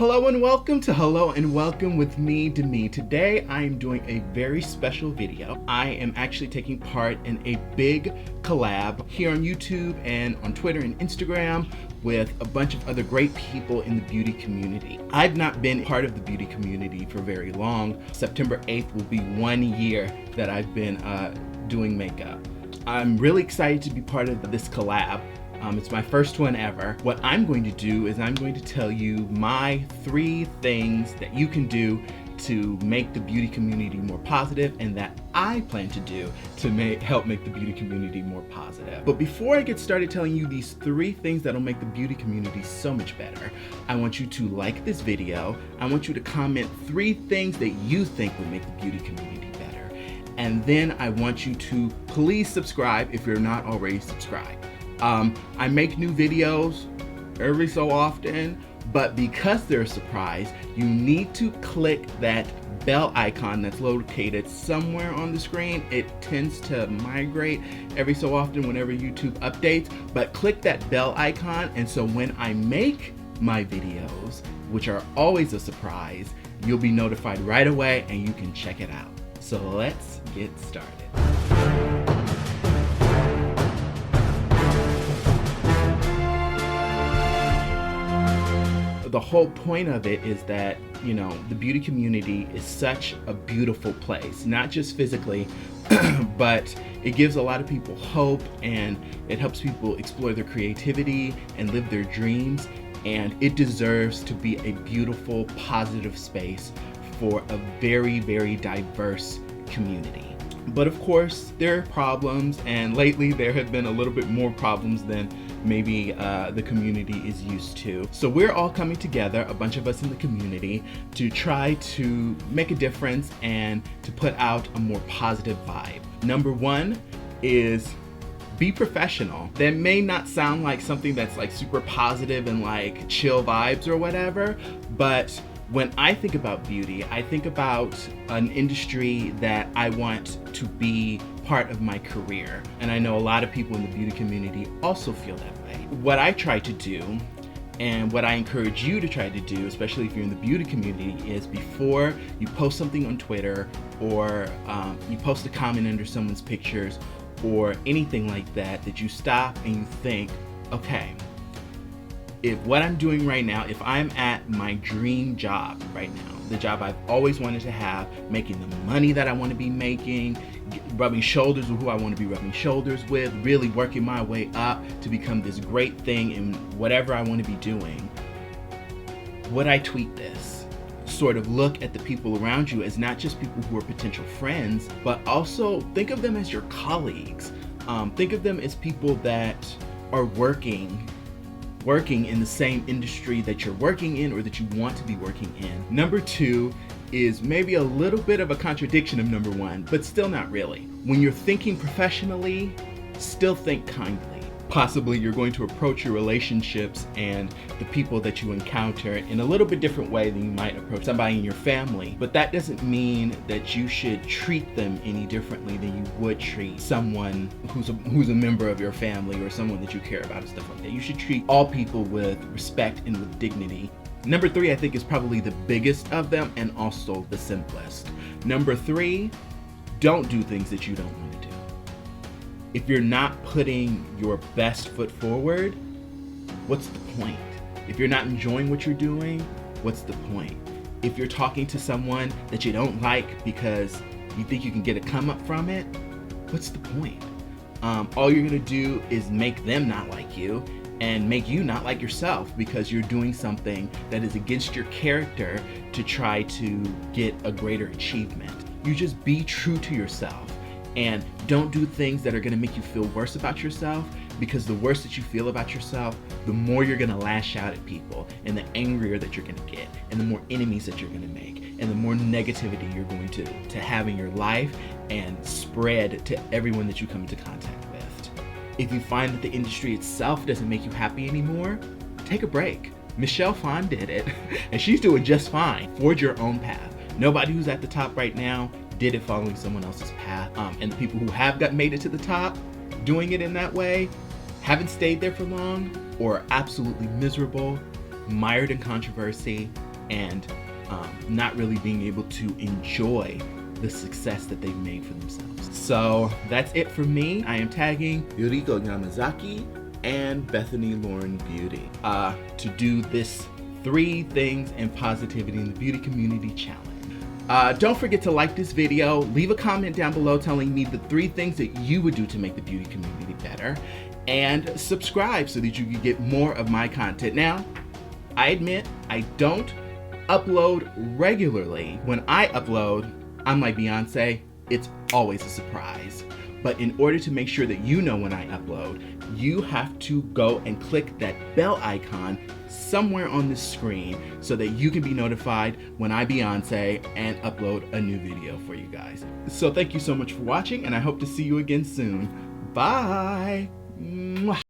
Hello and welcome to Hello and Welcome with me, Demi. Today I am doing a very special video. I am actually taking part in a big collab here on YouTube and on Twitter and Instagram with a bunch of other great people in the beauty community. I've not been part of the beauty community for very long. September 8th will be 1 year that I've been doing makeup. I'm really excited to be part of this collab. It's my first one ever. What I'm going to do is I'm going to tell you my 3 things that you can do to make the beauty community more positive and that I plan to do to help make the beauty community more positive. But before I get started telling you these 3 things that'll make the beauty community so much better, I want you to like this video. I want you to comment 3 things that you think would make the beauty community better. And then I want you to please subscribe if you're not already subscribed. I make new videos every so often, but because they're a surprise, you need to click that bell icon that's located somewhere on the screen. It tends to migrate every so often whenever YouTube updates, but click that bell icon, and so when I make my videos, which are always a surprise, you'll be notified right away and you can check it out. So let's get started. The whole point of it is that, you know, the beauty community is such a beautiful place, not just physically, but it gives a lot of people hope and it helps people explore their creativity and live their dreams. And it deserves to be a beautiful, positive space for a very, very diverse community. But of course, there are problems, and lately there have been a little bit more problems than maybe the community is used to. So we're all coming together, a bunch of us in the community, to try to make a difference and to put out a more positive vibe. Number 1 is be professional. That may not sound like something that's like super positive and like chill vibes or whatever, but when I think about beauty, I think about an industry that I want to be part of my career. And I know a lot of people in the beauty community also feel that way. What I try to do, and what I encourage you to try to do, especially if you're in the beauty community, is before you post something on Twitter or you post a comment under someone's pictures or anything like that, that you stop and you think, okay, if what I'm doing right now, if I'm at my dream job right now, the job I've always wanted to have, making the money that I want to be making, rubbing shoulders with who I want to be rubbing shoulders with, really working my way up to become this great thing in whatever I want to be doing, would I tweet this? Sort of look at the people around you as not just people who are potential friends, but also think of them as your colleagues. Think of them as people that are working in the same industry that you're working in or that you want to be working in. Number 2 is maybe a little bit of a contradiction of number 1, but still not really. When you're thinking professionally, still think kindly. Possibly you're going to approach your relationships and the people that you encounter in a little bit different way than you might approach somebody in your family, but that doesn't mean that you should treat them any differently than you would treat someone who's a member of your family or someone that you care about and stuff like that. You should treat all people with respect and with dignity. Number 3, I think, is probably the biggest of them and also the simplest. Number 3, don't do things that you don't want to do. If you're not putting your best foot forward, what's the point? If you're not enjoying what you're doing, what's the point? If you're talking to someone that you don't like because you think you can get a come up from it, what's the point? All you're gonna do is make them not like you and make you not like yourself because you're doing something that is against your character to try to get a greater achievement. You just be true to yourself. And don't do things that are gonna make you feel worse about yourself, because the worse that you feel about yourself, the more you're gonna lash out at people and the angrier that you're gonna get and the more enemies that you're gonna make and the more negativity you're going to have in your life and spread to everyone that you come into contact with. If you find that the industry itself doesn't make you happy anymore, take a break. Michelle Phan did it and she's doing just fine. Forge your own path. Nobody who's at the top right now did it following someone else's path. And the people who have made it to the top, doing it in that way, haven't stayed there for long, or are absolutely miserable, mired in controversy, and not really being able to enjoy the success that they've made for themselves. So that's it for me. I am tagging Yuriko Yamazaki and Bethany Lauren Beauty to do this 3 things in positivity in the beauty community challenge. Don't forget to like this video, leave a comment down below telling me the 3 things that you would do to make the beauty community better, and subscribe so that you can get more of my content. Now, I admit I don't upload regularly. When I upload, I'm like Beyonce, it's always a surprise. But in order to make sure that you know when I upload, you have to go and click that bell icon somewhere on the screen so that you can be notified when I, Beyonce, and upload a new video for you guys. So thank you so much for watching, and I hope to see you again soon. Bye! Mwah.